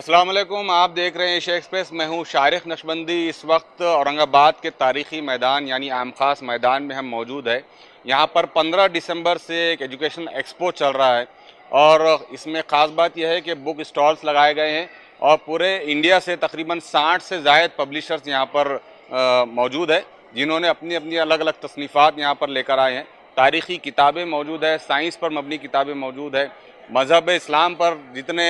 अस्सलाम वालेकुम। आप देख रहे हैं एशिया एक्सप्रेस। मैं हूं शारिक नशबंदी। इस वक्त औरंगाबाद के तारीखी मैदान यानी आम खास मैदान में हम मौजूद है। यहां पर 15 दिसंबर से एक एजुकेशन एक्सपो चल रहा है और इसमें ख़ास बात यह है कि बुक स्टॉल्स लगाए गए हैं और पूरे इंडिया से तकरीबन 60 से ज़ायद पब्लिशर्स यहां पर मौजूद है, जिन्होंने अपनी अपनी अलग अलग तसनीफ़ात यहाँ पर लेकर आए हैं। तारीख़ी किताबें मौजूद है, साइंस पर मबनी किताबें मौजूद है, मज़हब इस्लाम पर जितने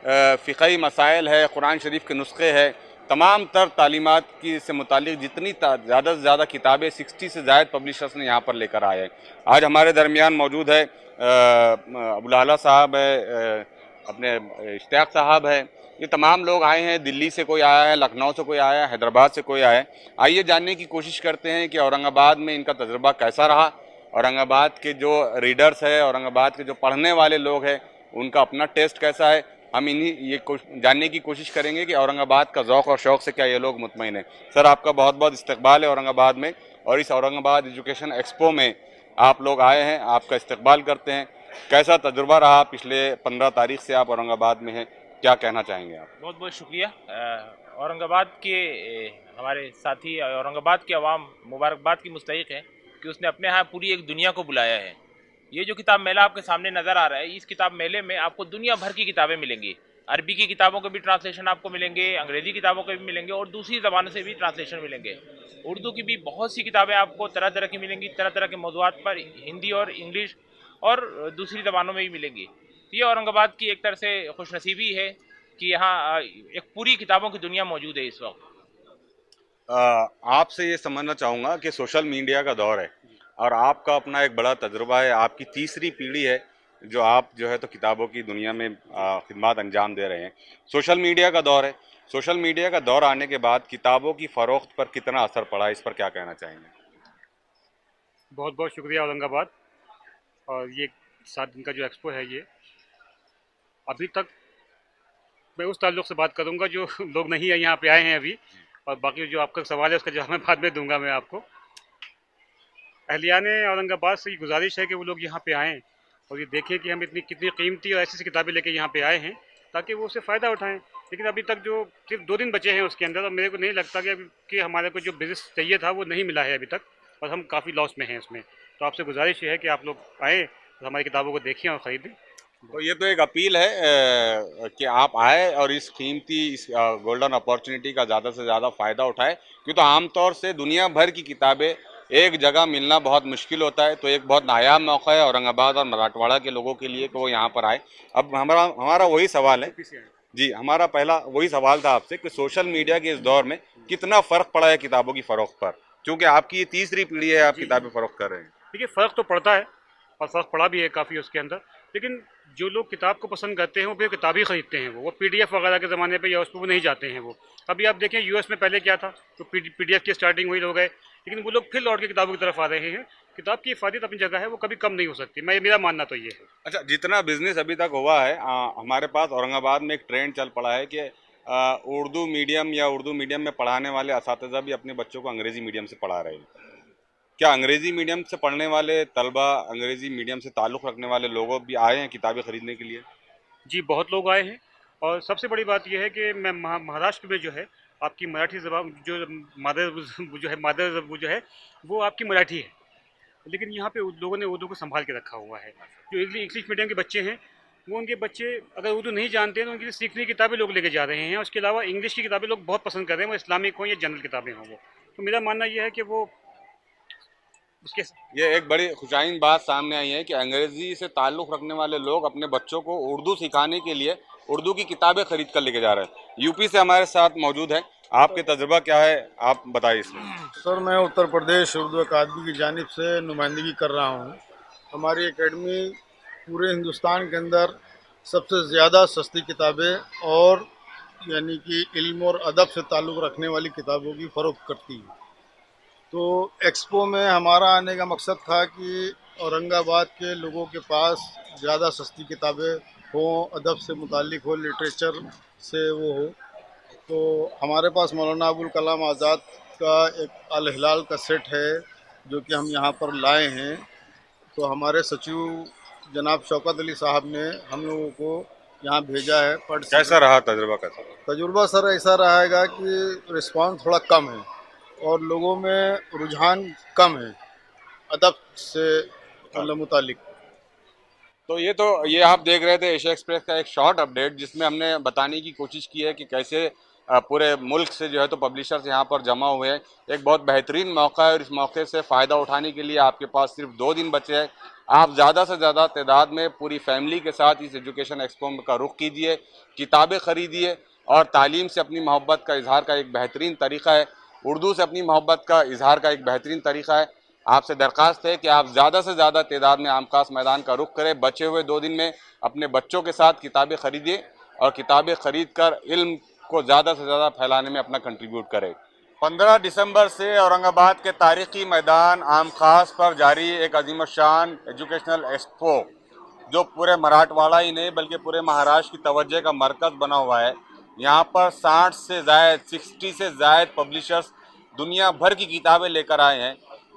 फ़िक़ही मसाइल है, कुरान शरीफ के नुस्खे है, तमाम तर तालीमात की से मुतालिक जितनी ज़्यादा से ज़्यादा किताबें 60 से ज़ायद पब्लिशर्स ने यहाँ पर लेकर आए हैं। आज हमारे दरमियान मौजूद है अबुल आला साहब है, अपने इश्तियाक साहब है। ये तमाम लोग आए हैं, दिल्ली से कोई आया है, लखनऊ से कोई आया है, हैदराबाद से कोई आया है। आइए जानने की कोशिश करते हैं कि औरंगाबाद में इनका तजुर्बा कैसा रहा। औरंगाबाद के जो रीडर्स है, औरंगाबाद के जो पढ़ने वाले लोग हैं, उनका अपना टेस्ट कैसा है। हम इन्हीं ये जानने की कोशिश करेंगे कि औरंगाबाद का ज़ौक़ और शौक़ से क्या ये लोग मुतमईन हैं। सर, आपका बहुत बहुत इस्तकबाल है औरंगाबाद में, और इस औरंगाबाद एजुकेशन एक्सपो में आप लोग आए हैं, आपका इस्तकबाल करते हैं। कैसा तजुर्बा रहा? पिछले 15 तारीख से आप औरंगाबाद में हैं, क्या कहना चाहेंगे आप? बहुत बहुत शुक्रिया। औरंगाबाद के हमारे साथी औरंगाबाद के अवाम मुबारकबाद की मुस्तहिक है कि उसने अपने यहाँ पूरी एक दुनिया को बुलाया है। ये जो किताब मेला आपके सामने नज़र आ रहा है, इस किताब मेले में आपको दुनिया भर की किताबें मिलेंगी। अरबी की किताबों के भी ट्रांसलेशन आपको मिलेंगे, अंग्रेज़ी किताबों के भी मिलेंगे और दूसरी ज़बानों से भी ट्रांसलेशन मिलेंगे। उर्दू की भी बहुत सी किताबें आपको तरह तरह की मिलेंगी, तरह तरह के मौज़ूआत पर, हिंदी और इंग्लिश और दूसरी ज़बानों में भी मिलेंगी। तो ये औरंगाबाद की एक तरह से खुशनसीबी है कि यहाँ एक पूरी किताबों की दुनिया मौजूद है इस वक्त। आपसे ये समझना चाहूँगा कि सोशल मीडिया का दौर है और आपका अपना एक बड़ा तजुर्बा है, आपकी तीसरी पीढ़ी है जो आप जो है तो किताबों की दुनिया में खिदमत अंजाम दे रहे हैं। सोशल मीडिया का दौर है, सोशल मीडिया का दौर आने के बाद किताबों की फ़रोख्त पर कितना असर पड़ा, इस पर क्या कहना चाहेंगे? बहुत बहुत शुक्रिया औरंगाबाद। और ये 7 दिन का जो एक्सपो है, ये अभी तक मैं उस ताल्लुक़ से बात करूंगा जो लोग नहीं है यहाँ पे आए हैं अभी, और बाकी जो आपका सवाल है उसका जवाब मैं बाद में दूंगा। मैं आपको अहलियान औरंगाबाद से ये गुजारिश है कि वो लोग यहाँ पे आएँ और ये देखें कि हम इतनी कितनी कीमती और ऐसी किताबें लेके यहाँ पे आए हैं ताकि वो उससे फ़ायदा उठाएं। लेकिन अभी तक जो सिर्फ 2 दिन बचे हैं उसके अंदर, और मेरे को नहीं लगता कि हमारे को जो बिज़नेस चाहिए था वो नहीं मिला है अभी तक, और हम काफ़ी लॉस में हैं इसमें। तो आपसे गुजारिश ये है कि आप लोग आएँ और हमारी किताबों को देखें और ख़रीदें। तो ये तो एक अपील है कि आप आए और इस कीमती इस गोल्डन अपॉर्चुनिटी का ज़्यादा से ज़्यादा फ़ायदा उठाएं, क्योंकि तो आमतौर से दुनिया भर की किताबें एक जगह मिलना बहुत मुश्किल होता है। तो एक बहुत नायाब मौका है औरंगाबाद और मराठवाड़ा के लोगों के लिए कि वो यहाँ पर आए। अब हमारा हमारा वही सवाल है जी, हमारा पहला वही सवाल था आपसे कि सोशल मीडिया के इस दौर में कितना फ़र्क पड़ा है किताबों की फ़रोख्त पर, क्योंकि आपकी ये तीसरी पीढ़ी है, आप किताबें फ़रोख्त कर रहे हैं। देखिए, फ़र्क तो पड़ता है और फ़र्क पड़ा भी है काफ़ी उसके अंदर। लेकिन जो लोग किताब को पसंद करते हैं वो फिर किताब ही ख़रीदते हैं। वो पीडीएफ वगैरह के ज़माने पे या उस पर वो नहीं जाते हैं। वो अभी आप देखें यूएस में पहले क्या था, तो पीडीएफ की स्टार्टिंग हुई, लोग गए, लेकिन वो लोग फिर लौट के किताबों की तरफ आ रहे हैं। किताब की हिफाजत अपनी जगह है, वो कभी कम नहीं हो सकती। मेरा मानना तो ये है। अच्छा, जितना बिजनेस अभी तक हुआ है, हमारे पास औरंगाबाद में एक ट्रेंड चल पड़ा है कि उर्दू मीडियम या उर्दू मीडियम में पढ़ाने वाले असातिज़ा भी अपने बच्चों को अंग्रेज़ी मीडियम से पढ़ा रहे हैं। क्या अंग्रेज़ी मीडियम से पढ़ने वाले तलबा, अंग्रेज़ी मीडियम से ताल्लुक़ रखने वाले लोग भी आए हैं किताबें ख़रीदने के लिए? जी, बहुत लोग आए हैं। और सबसे बड़ी बात यह है कि मैं महाराष्ट्र में जो है, आपकी मराठी ज़बान जो मादर जो है मादर वो जो है, वो आपकी मराठी है। लेकिन यहाँ पे लोगों ने उर्दू को संभाल के रखा हुआ है। जो इंग्लिश मीडियम के बच्चे हैं, वो उनके बच्चे अगर उर्दू नहीं जानते हैं तो उनके लिए सीखने की किताबें लोग लेके जा रहे हैं। उसके अलावा इंग्लिश की किताबें लोग बहुत पसंद कर रहे हैं, वो इस्लामिक हों या जनरल किताबें हों वो। तो मेरा मानना ये है कि वो उसके ये एक बड़ी खुशाइन बात सामने आई है कि अंग्रेज़ी से ताल्लुक़ रखने वाले लोग अपने बच्चों को उर्दू सिखाने के लिए उर्दू की किताबें ख़रीद कर लेके जा रहे हैं। यूपी से हमारे साथ मौजूद हैं, आपके तजुर्बा क्या है, आप बताइए इसमें। सर, मैं उत्तर प्रदेश उर्दू अकादमी की जानिब से नुमाइंदगी कर रहा हूँ। हमारी एकेडमी पूरे हिंदुस्तान के अंदर सबसे ज़्यादा सस्ती किताबें और यानी कि इल्म और अदब से ताल्लुक़ रखने वाली किताबों की फ़रोख्त करती है। तो एक्सपो में हमारा आने का मकसद था कि औरंगाबाद के लोगों के पास ज़्यादा सस्ती किताबें हों, अदब से मुताल्लिक़ हो, लिटरेचर से वो हो। तो हमारे पास मौलाना अबुल कलाम आज़ाद का एक अल हिलाल का सेट है, जो कि हम यहाँ पर लाए हैं। तो हमारे सचिव जनाब शौकत अली साहब ने हम लोगों को यहाँ भेजा है कैसा रहा तजुर्बा कैसा? तजुर्बा सर ऐसा रहेगा कि रिस्पांस थोड़ा कम है और लोगों में रुझान कम है अदब से मतलब मुतालिक। तो ये आप देख रहे थे एशिया एक्सप्रेस का एक शॉर्ट अपडेट जिसमें हमने बताने की कोशिश की है कि कैसे पूरे मुल्क से जो है तो पब्लिशर्स यहाँ पर जमा हुए हैं। एक बहुत बेहतरीन मौका है और इस मौके से फ़ायदा उठाने के लिए आपके पास सिर्फ 2 दिन बचे हैं। आप ज़्यादा से ज़्यादा तादाद में पूरी फैमिली के साथ इस एजुकेशन एक्सपो का रुख कीजिए, किताबें ख़रीदिए और तालीम से अपनी मोहब्बत का इजहार का एक बेहतरीन तरीक़ा है, उर्दू से अपनी मोहब्बत का इजहार का एक बेहतरीन तरीक़ा है। आपसे दरख्वास्त है कि आप ज़्यादा से ज़्यादा तादाद में आमखास मैदान का रुख करें। बचे हुए 2 दिन में अपने बच्चों के साथ किताबें ख़रीदिए और किताबें ख़रीद कर इल्म को ज़्यादा से ज़्यादा फैलाने में अपना कंट्रीब्यूट करें। 15 दिसंबर से औरंगाबाद के तारीख़ी मैदान आम खास पर जारी एक अजीमशान एजुकेशनल एक्सपो जो पूरे मराठवाड़ा ही नहीं बल्कि पूरे महाराष्ट्र की तवज्जो का मरकज़ बना हुआ है। यहाँ पर 60 से ज़ायद पब्लिशर्स दुनिया भर की किताबें लेकर आए हैं।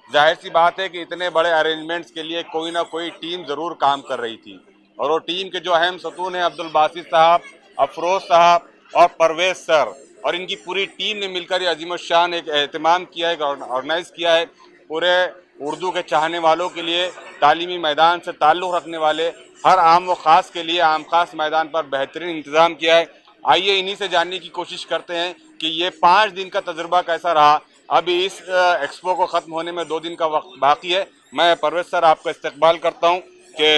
जाहिर सी बात है कि इतने बड़े अरेंजमेंट्स के लिए कोई ना कोई टीम ज़रूर काम कर रही थी और वो टीम के जो अहम सतून हैं अब्दुल बासित साहब, अफरोज़ साहब और परवेज़ सर और इनकी पूरी टीम ने मिलकर ये अजीमशान एक एहतमाम किया है, ऑर्गेनाइज़ किया है। पूरे उर्दू के चाहने वालों के लिए, तालीमी मैदान से ताल्लुक़ रखने वाले हर आम व ख़ास के लिए आम ख़ास मैदान पर बेहतरीन इंतज़ाम किया है। आइए इन्हीं से जानने की कोशिश करते हैं कि ये 5 दिन का तजुर्बा कैसा रहा। अभी इस एक्सपो को ख़त्म होने में 2 दिन का वक्त बाकी है। मैं परवेज़ सर आपका इस्तकबाल करता हूँ कि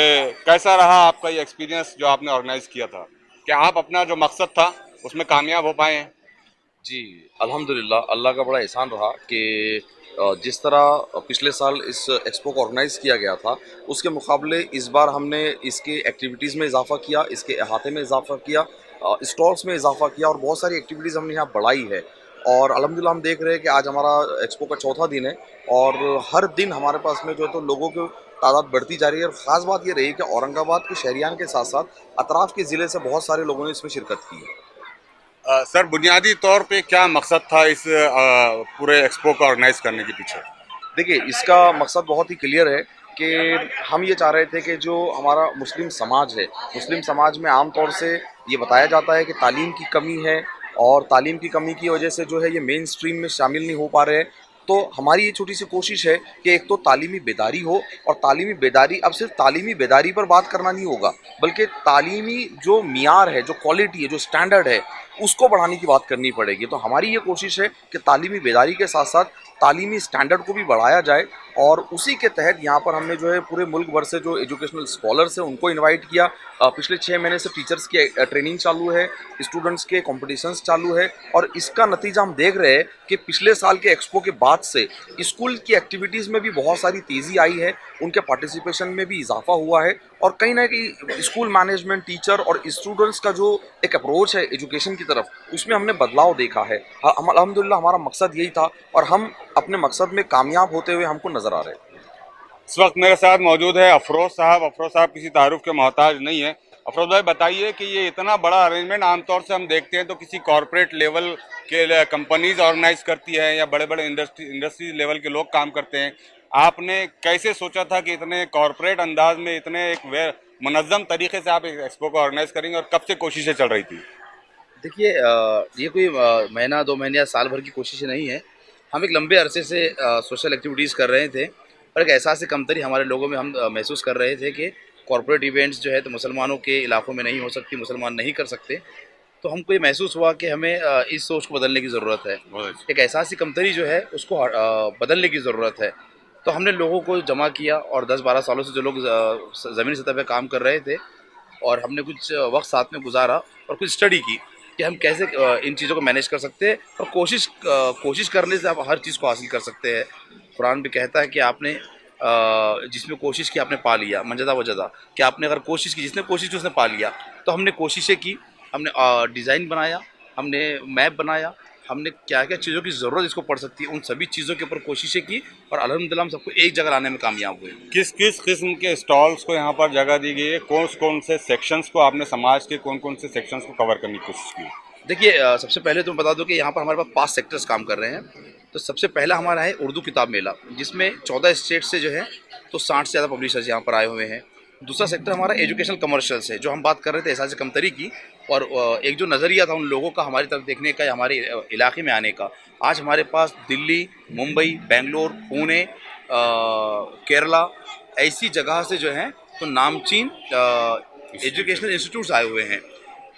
कैसा रहा आपका ये एक्सपीरियंस जो आपने ऑर्गेनाइज़ किया था, क्या आप अपना जो मकसद था उसमें कामयाब हो पाए हैं? जी, अल्हम्दुलिल्लाह अल्लाह का बड़ा एहसान रहा कि जिस तरह पिछले साल इस एक्सपो को ऑर्गेनाइज़ किया गया था उसके मुकाबले इस बार हमने इसके एक्टिविटीज़ में इजाफ़ा किया, इसके अहाते में इजाफ़ा किया, स्टॉल्स में इजाफ़ा किया और बहुत सारी एक्टिविटीज़ हमने यहाँ बढ़ाई है। और अल्हम्दुलिल्लाह हम देख रहे हैं कि आज हमारा एक्सपो का चौथा दिन है और हर दिन हमारे पास में जो है तो लोगों की तादाद बढ़ती जा रही है। और ख़ास बात ये रही कि औरंगाबाद के शहरियान के साथ साथ अतराफ़ के ज़िले से बहुत सारे लोगों ने इसमें शिरकत की है। सर बुनियादी तौर पे क्या मकसद था इस पूरे एक्सपो को ऑर्गेनाइज़ करने के पीछे? देखिए, इसका मकसद बहुत ही क्लियर है कि हम ये चाह रहे थे कि जो हमारा मुस्लिम समाज है, मुस्लिम समाज में आम तौर से ये बताया जाता है कि तालीम की कमी है और तालीम की कमी की वजह से जो है ये मेन स्ट्रीम में शामिल नहीं हो पा रहे हैं। तो हमारी ये छोटी सी कोशिश है कि एक तो तालीमी बेदारी हो और तालीमी बेदारी अब सिर्फ तालीमी बेदारी पर बात करना नहीं होगा बल्कि तालीमी जो मियार है, जो क्वालिटी है, जो स्टैंडर्ड है उसको बढ़ाने की बात करनी पड़ेगी। तो हमारी ये कोशिश है कि तालीमी बेदारी के साथ साथ तालीमी स्टैंडर्ड को भी बढ़ाया जाए और उसी के तहत यहाँ पर हमने जो है पूरे मुल्क भर से जो एजुकेशनल स्कॉलर्स हैं उनको इनवाइट किया। पिछले 6 महीने से टीचर्स की ट्रेनिंग चालू है, स्टूडेंट्स के कॉम्पिटिशन्स चालू है और इसका नतीजा हम देख रहे हैं कि पिछले साल के एक्सपो के बाद से स्कूल की एक्टिविटीज़ में भी बहुत सारी तेज़ी आई है, उनके पार्टिसिपेशन में भी इजाफा हुआ है और कहीं ना कहीं स्कूल मैनेजमेंट, टीचर और स्टूडेंट्स का जो एक अप्रोच है एजुकेशन की तरफ उसमें हमने बदलाव देखा है। अल्हम्दुलिल्लाह हमारा मकसद यही था और हम अपने मकसद में कामयाब होते हुए हमको नज़र आ रहे हैं। इस वक्त मेरे साथ मौजूद है अफरोज़ साहब। अफरोज़ साहब किसी तारुफ के मोहताज नहीं है। अफरोज़ भाई बताइए कि ये इतना बड़ा अरेंजमेंट आमतौर से हम देखते हैं तो किसी कॉरपोरेट लेवल के कंपनीज ऑर्गेनाइज करती है या बड़े बड़े इंडस्ट्री लेवल के लोग काम करते हैं। आपने कैसे सोचा था कि इतने कॉरपोरेट अंदाज में इतने एक मुनज़्ज़म तरीके से आप एक एक्सपो को ऑर्गेनाइज करेंगे और कब से कोशिशें चल रही थी? देखिए, ये कोई महीना 2 महीने या साल भर की कोशिश नहीं है। हम एक लंबे अरसे से सोशल एक्टिविटीज़ कर रहे थे और एक एहसास कमतरी हमारे लोगों में हम महसूस कर रहे थे कि कॉरपोरेट इवेंट्स जो है तो मुसलमानों के इलाकों में नहीं हो सकती, मुसलमान नहीं कर सकते। तो हमको ये महसूस हुआ कि हमें इस सोच को बदलने की ज़रूरत है। एक एहसास कमतरी जो है उसको बदलने की ज़रूरत है। तो हमने लोगों को जमा किया और 10-12 सालों से जो लोग ज़मीनी सतह पर काम कर रहे थे और हमने कुछ वक्त साथ में गुजारा और कुछ स्टडी की कि हम कैसे इन चीज़ों को मैनेज कर सकते हैं और कोशिश करने से आप हर चीज़ को हासिल कर सकते हैं। कुरान भी कहता है कि आपने जिसमें कोशिश की आपने पा लिया, मंजदा वजदा, कि आपने अगर कोशिश की, जिसने कोशिश की उसने पा लिया। तो हमने कोशिशें की, हमने डिज़ाइन बनाया, हमने मैप बनाया, हमने क्या क्या चीज़ों की ज़रूरत इसको पड़ सकती है उन सभी चीज़ों के ऊपर कोशिशें की और अल्हम्दुलिल्लाह हम सबको एक जगह लाने में कामयाब हुए। किस किस किस्म के स्टॉल्स को यहाँ पर जगह दी गई है? कौन कौन से सेक्शंस को आपने समाज के कौन कौन से सेक्शंस को कवर करने की कोशिश की? देखिए, सबसे पहले तो मैं बता दूं कि यहाँ पर हमारे पास 5 सेक्टर्स काम कर रहे हैं। तो सबसे पहला हमारा है उर्दू किताब मेला, जिसमें 14 स्टेट से जो है तो 60 से ज़्यादा पब्लिशर्स यहाँ पर आए हुए हैं। दूसरा सेक्टर हमारा एजुकेशनल कमर्शियल्स है, जो हम बात कर रहे थे एहसास कमतरी की। और एक जो नज़रिया था उन लोगों का हमारी तरफ देखने का या हमारे इलाके में आने का, आज हमारे पास दिल्ली, मुंबई, बेंगलोर, पुणे, केरला ऐसी जगह से जो हैं तो नामचीन एजुकेशनल इंस्टीट्यूट्स आए हुए हैं।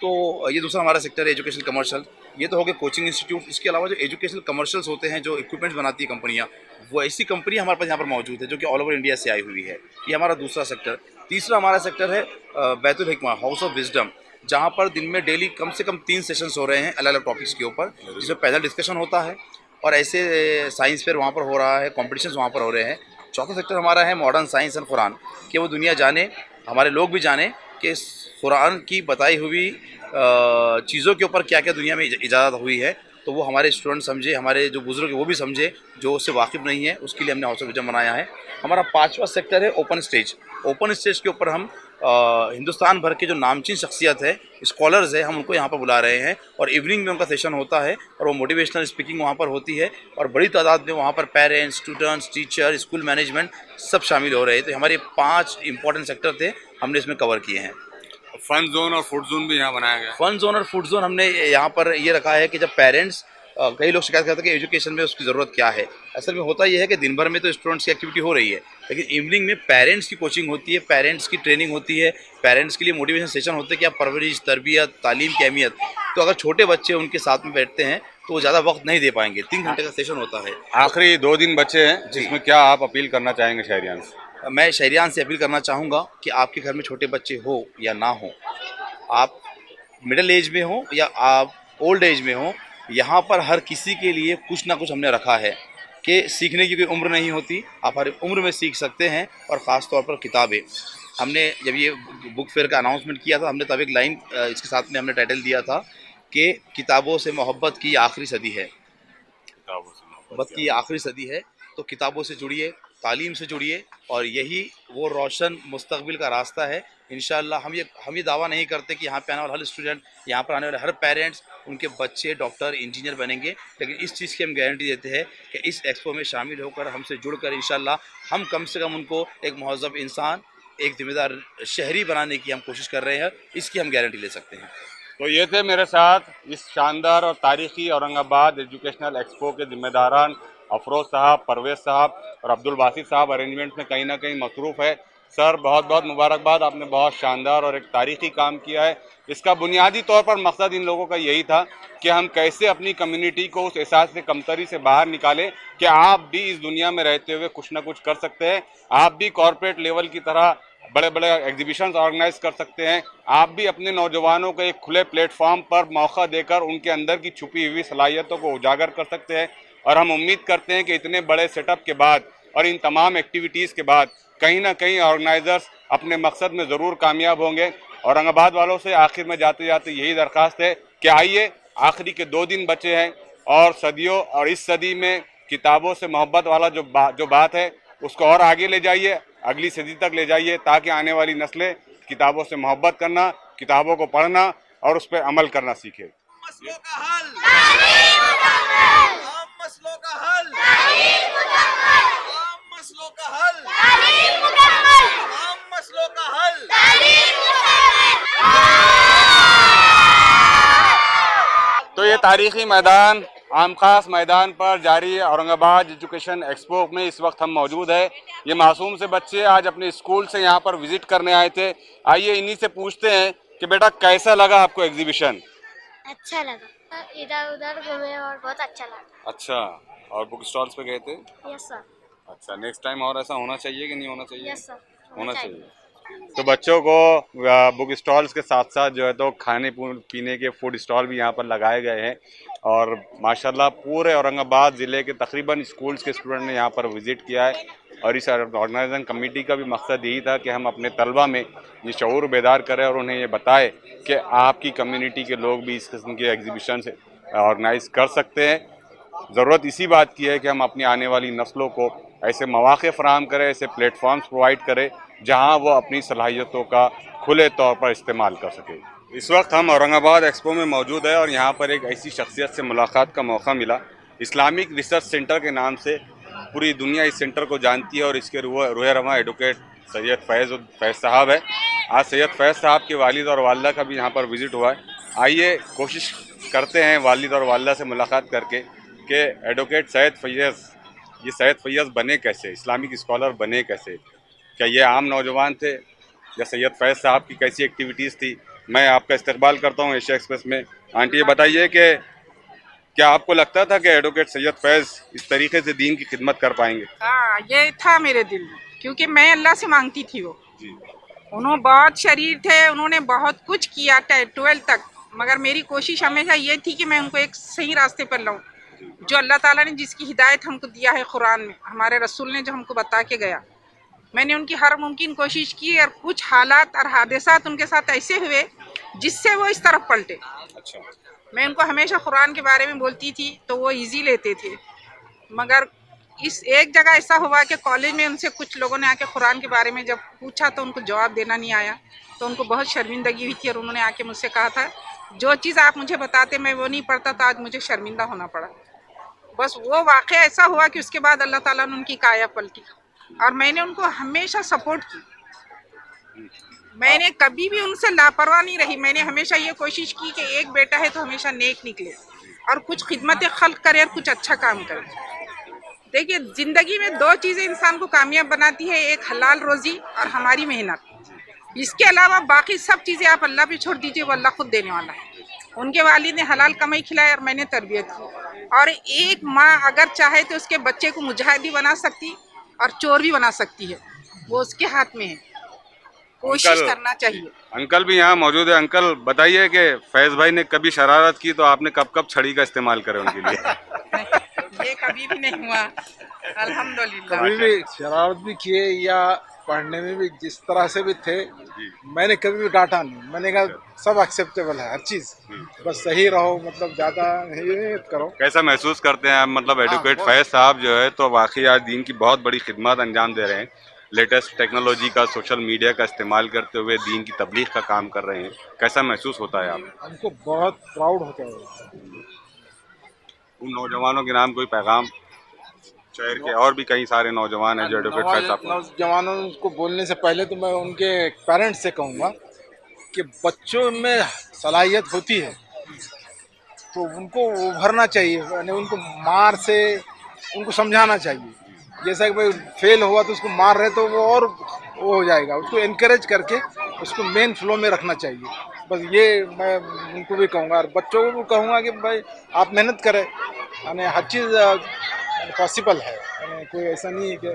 तो ये दूसरा हमारा सेक्टर है एजुकेशनल कमर्शियल। ये तो हो गए कोचिंग इंस्टीट्यूट। इसके अलावा जो एजुकेशनल कमर्शियल्स होते हैं, जो इक्विपमेंट्स बनाती है कंपनियाँ, वो ऐसी कंपनी हमारे पास यहाँ पर मौजूद है जो कि ऑल ओवर इंडिया से आई हुई है। ये हमारा दूसरा सेक्टर। तीसरा हमारा सेक्टर है बैतुल हिकमा, हाउस ऑफ विजडम, जहाँ पर दिन में डेली कम से कम 3 सेशंस हो रहे हैं अलग अलग टॉपिक्स के ऊपर, जिसमें पैनल डिस्कशन होता है और ऐसे साइंस फेयर वहाँ पर हो रहा है, कॉम्पिटिशन्स वहाँ पर हो रहे हैं। चौथा सेक्टर हमारा है मॉडर्न साइंस एंड कुरान, कि वो दुनिया जाने, हमारे लोग भी जाने कि कुरान की बताई हुई चीज़ों के ऊपर क्या क्या दुनिया में इजाज़त हुई है, तो वो हमारे स्टूडेंट समझे, हमारे जो बुजुर्ग वो भी समझे जो उससे वाकिफ़ नहीं है। उसके लिए हमने हाउस ऑफ विजडम बनाया है। हमारा पांचवा सेक्टर है ओपन स्टेज। ओपन स्टेज के ऊपर हम हिंदुस्तान भर के जो नामचीन शख्सियत है, स्कॉलर्स है, हम उनको यहाँ पर बुला रहे हैं और इवनिंग में उनका सेशन होता है और वो मोटिवेशनल स्पीकिंग वहाँ पर होती है और बड़ी तादाद में वहाँ पर parents, students, teacher, school management सब शामिल हो रहे हैं। तो हमारे 5 इंपॉर्टेंट सेक्टर थे, हमने इसमें कवर किए हैं। फन जोन और फूड जोन भी यहाँ बनाया गया है। फन जोन और फूड जोन हमने यहाँ पर ये रखा है कि जब पेरेंट्स, कई लोग शिकायत करते हैं कि एजुकेशन में उसकी ज़रूरत क्या है। असल में होता यह है कि दिन भर में तो स्टूडेंट्स की एक्टिविटी हो रही है, लेकिन इवनिंग में पेरेंट्स की कोचिंग होती है, पेरेंट्स की ट्रेनिंग होती है, पेरेंट्स के लिए मोटिवेशन सेशन होते हैं कि आप परवरिश, तरबियत, तालीम की अहमियत। तो अगर छोटे बच्चे उनके साथ में बैठते हैं तो वो ज़्यादा वक्त नहीं दे पाएंगे। 3 घंटे का सेशन होता है। आखिरी 2 दिन बचे हैं, जिसमें क्या आप अपील करना चाहेंगे शहरियान से? मैं शहरियान से अपील करना चाहूँगा कि आपके घर में छोटे बच्चे हो या ना हो, आप मिडिल एज में हो या आप ओल्ड एज में हो, यहाँ पर हर किसी के लिए कुछ ना कुछ हमने रखा है कि सीखने की कोई उम्र नहीं होती, आप हर उम्र में सीख सकते हैं। और ख़ास तौर पर किताबें, हमने जब ये बुक फेयर का अनाउंसमेंट किया था, हमने तब एक लाइन इसके साथ में हमने टाइटल दिया था कि किताबों से मोहब्बत की आखिरी सदी है। मोहब्बत की आखिरी सदी है, तो किताबों से जुड़िए, तालीम से जुड़िए और यही वो रोशन मुस्तकबिल का रास्ता है। इंशाअल्लाह हम ये दावा नहीं करते कि यहाँ पे आने वाला हर स्टूडेंट, यहाँ पर आने वाले हर पेरेंट्स, उनके बच्चे डॉक्टर, इंजीनियर बनेंगे, लेकिन इस चीज़ की हम गारंटी देते हैं कि इस एक्सपो में शामिल होकर, हमसे जुड़कर इंशाअल्लाह हम कम से कम उनको एक महज़ब इंसान, एक जिम्मेदार शहरी बनाने की हम कोशिश कर रहे हैं। इसकी हम गारंटी ले सकते हैं। तो ये थे मेरे साथ इस शानदार और तारीखी औरंगाबाद एजुकेशनल एक्सपो के जिम्मेदारान अफरोज़ साहब, परवेज़ साहब और अब्दुल बासित साहब। अरेंजमेंट में कहीं ना कहीं मसरूफ़ है। सर, बहुत बहुत मुबारकबाद, आपने बहुत शानदार और एक तारीखी काम किया है। इसका बुनियादी तौर पर मकसद इन लोगों का यही था कि हम कैसे अपनी कम्युनिटी को उस एहसास से कमतरी से बाहर निकालें कि आप भी इस दुनिया में रहते हुए कुछ ना कुछ कर सकते हैं। आप भी कॉरपोरेट लेवल की तरह बड़े बड़े एग्जीबिशंस ऑर्गेनाइज कर सकते हैं। आप भी अपने नौजवानों को एक खुले प्लेटफॉर्म पर मौका देकर उनके अंदर की छुपी हुई सलाहियतों को उजागर कर सकते हैं। और हम उम्मीद करते हैं कि इतने बड़े सेटअप के बाद और इन तमाम एक्टिविटीज़ के बाद कहीं ना कहीं ऑर्गेनाइजर्स अपने मकसद में ज़रूर कामयाब होंगे। औरंगाबाद वालों से आखिर में जाते जाते यही दरख्वास्त है कि आइए, आखिरी के 2 दिन बचे हैं और सदियों और इस सदी में किताबों से मोहब्बत वाला जो बात है उसको और आगे ले जाइए, अगली सदी तक ले जाइए, ताकि आने वाली नस्लें किताबों से मोहब्बत करना, किताबों को पढ़ना और उस पर अमल करना सीखे। मसलों का हल, आम मसलों का हल, आम मसलों का हल, आम मसलों का हल। तो ये तारीखी मैदान, आम खास मैदान पर जारी औरंगाबाद एजुकेशन एक्सपो में इस वक्त हम मौजूद है। ये मासूम से बच्चे आज अपने स्कूल से यहाँ पर विजिट करने आए थे। आइए इन्हीं से पूछते हैं कि बेटा कैसा लगा आपको एग्जीबिशन? अच्छा लगा, इधर उधर घूमे और बहुत अच्छा लगा। अच्छा, और बुक स्टॉल्स पे गए थे? Yes sir. अच्छा, नेक्स्ट टाइम और ऐसा होना चाहिए कि नहीं होना चाहिए? यस सर, होना चाहिए। तो बच्चों को बुक स्टॉल्स के साथ साथ जो है तो खाने पीने के फूड स्टॉल भी यहाँ पर लगाए गए हैं और माशाल्लाह पूरे औरंगाबाद ज़िले के तकरीबन स्कूल्स के स्टूडेंट ने यहाँ पर विज़िट किया है। और इस ऑर्गेनाइजिंग कमेटी का भी मकसद यही था कि हम अपने तलबा में ये शऊर बेदार करें और उन्हें ये बताएं कि आपकी कम्युनिटी के लोग भी इस किस्म के एग्जीबिशन से ऑर्गेनाइज कर सकते हैं। ज़रूरत इसी बात की है कि हम अपनी आने वाली नस्लों को ऐसे मौक़े फ़राहम करें, ऐसे प्लेटफॉर्म्स प्रोवाइड करें जहां वो अपनी सलाहियतों का खुले तौर पर इस्तेमाल कर सके। इस वक्त हम औरंगाबाद एक्सपो में मौजूद है और यहाँ पर एक ऐसी शख्सियत से मुलाकात का मौका मिला। इस्लामिक रिसर्च सेंटर के नाम से पूरी दुनिया इस सेंटर को जानती है और इसके रूह रवां एडवोकेट सैयद फैज़ साहब है। आज सैयद फैज़ साहब के वालिद और वालिदा का भी यहाँ पर विज़िट हुआ है। आइए कोशिश करते हैं वालिद और वालिदा से मुलाकात करके कि एडवोकेट सैयद फैज़, ये सैयद फैज़ बने कैसे, इस्लामिक स्कॉलर बने कैसे, क्या ये आम नौजवान थे या सैयद फैज़ साहब की कैसी एक्टिविटीज़ थी। मैं आपका इस्तकबाल करता हूँ एशिया एक्सप्रेस में। आंटी ये बताइए कि क्या आपको लगता था कि एडवोकेट सैयद फैज़ इस तरीके से दीन की खिदमत कर पाएंगे? हाँ, ये था मेरे दिल में, क्योंकि मैं अल्लाह से मांगती थी वो। जी। उन्होंने बहुत शरीर थे, उन्होंने बहुत कुछ किया 12 तक, मगर मेरी कोशिश हमेशा ये थी कि मैं उनको एक सही रास्ते पर लाऊं, जो अल्लाह ताला ने जिसकी हिदायत हमको दिया है कुरान में, हमारे रसूल ने जो हमको बता के गया। मैंने उनकी हर मुमकिन कोशिश की और कुछ हालात और हादसात उनके साथ ऐसे हुए जिससे वो इस तरफ पलटे। अच्छा। मैं उनको हमेशा कुरान के बारे में बोलती थी तो वो इजी लेते थे, मगर इस एक जगह ऐसा हुआ कि कॉलेज में उनसे कुछ लोगों ने आके कुरान के बारे में जब पूछा तो उनको जवाब देना नहीं आया, तो उनको बहुत शर्मिंदगी हुई थी और उन्होंने आके मुझसे कहा था जो चीज़ आप मुझे बताते मैं वो नहीं पढ़ता तो आज मुझे शर्मिंदा होना पड़ा। बस वो वाक़या ऐसा हुआ कि उसके बाद अल्लाह ताला ने उनकी काया पलटी और मैंने उनको हमेशा सपोर्ट की। मैंने कभी भी उनसे लापरवाह नहीं रही। मैंने हमेशा ये कोशिश की कि एक बेटा है तो हमेशा नेक निकले और कुछ खिदमत खल्क करे और कुछ अच्छा काम करे। देखिए, ज़िंदगी में दो चीज़ें इंसान को कामयाब बनाती है, एक हलाल रोज़ी और हमारी मेहनत। इसके अलावा बाकी सब चीज़ें आप अल्लाह पे छोड़ दीजिए, वो अल्लाह खुद देने वाला है। उनके वालिद ने हलाल कमाई खिलाई और मैंने तरबियत की। और एक माँ अगर चाहे तो उसके बच्चे को मुजाहिदी बना सकती और चोर भी बना सकती है, वो उसके हाथ में है। कोशिश करना चाहिए। अंकल भी यहाँ मौजूद है। अंकल बताइए कि फैज़ भाई ने कभी शरारत की तो आपने कब कब छड़ी का इस्तेमाल करे उनके लिए? ये कभी भी नहीं हुआ, अल्हम्दुलिल्लाह। कभी भी शरारत भी किए या पढ़ने में भी जिस तरह से भी थे, मैंने कभी भी डांटा नहीं। मैंने कहा सब एक्सेप्टेबल है, हर चीज़, बस सही रहो, मतलब ज़्यादा ये करो। कैसा महसूस करते हैं आप, मतलब एडवोकेट फैज़ साहब जो है तो वाकई आज दीन की बहुत बड़ी खिदमत अंजाम दे रहे हैं। लेटेस्ट टेक्नोलॉजी का, सोशल मीडिया का इस्तेमाल करते हुए दीन की तबलीग का काम कर रहे हैं। कैसा महसूस होता है आप? हमको बहुत प्राउड होता है। उन नौजवानों के नाम कोई पैगाम, शहर के और भी कई सारे नौजवान हैं जो एडवोकेट फैज़ साहब नौजवानों को बोलने से पहले तो मैं उनके पेरेंट्स से कहूँगा कि बच्चों में सलाहियत होती है तो उनको उभरना चाहिए, यानी उनको मार से उनको समझाना चाहिए। जैसा कि भाई फेल हुआ तो उसको मार रहे तो वो और वो हो जाएगा, उसको इनकरेज करके उसको मेन फ्लो में रखना चाहिए। बस ये मैं उनको भी कहूँगा और बच्चों को भी कहूँगा कि भाई आप मेहनत करें, यानी हर चीज़ पॉसिबल है, यानी कोई ऐसा नहीं है कि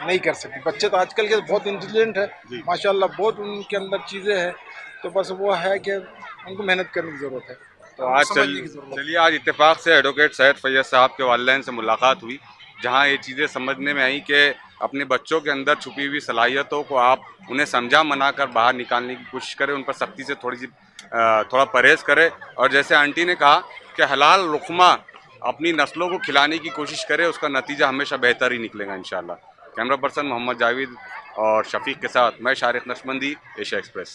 नहीं कर सकते। बच्चे तो आजकल के बहुत इंटेलिजेंट है माशाल्लाह, बहुत उनके अंदर चीज़ें हैं, तो बस वो है कि उनको मेहनत करने की ज़रूरत है। तो आज चलिए आज इत्तेफाक से एडवोकेट सैयद फैज़ साहब के वालिदैन से मुलाकात हुई, जहां ये चीज़ें समझने में आई कि अपने बच्चों के अंदर छुपी हुई सलाहियतों को आप उन्हें समझा मना कर बाहर निकालने की कोशिश करें, उन पर सख्ती से थोड़ा परहेज़ करें और जैसे आंटी ने कहा कि हलाल लुक़मा अपनी नस्लों को खिलाने की कोशिश करें, उसका नतीजा हमेशा बेहतर ही निकलेगा इंशाल्लाह। कैमरा पर्सन मोहम्मद जावेद और शफीक के साथ मैं शारिक नक्शबंदी, एशिया एक्सप्रेस।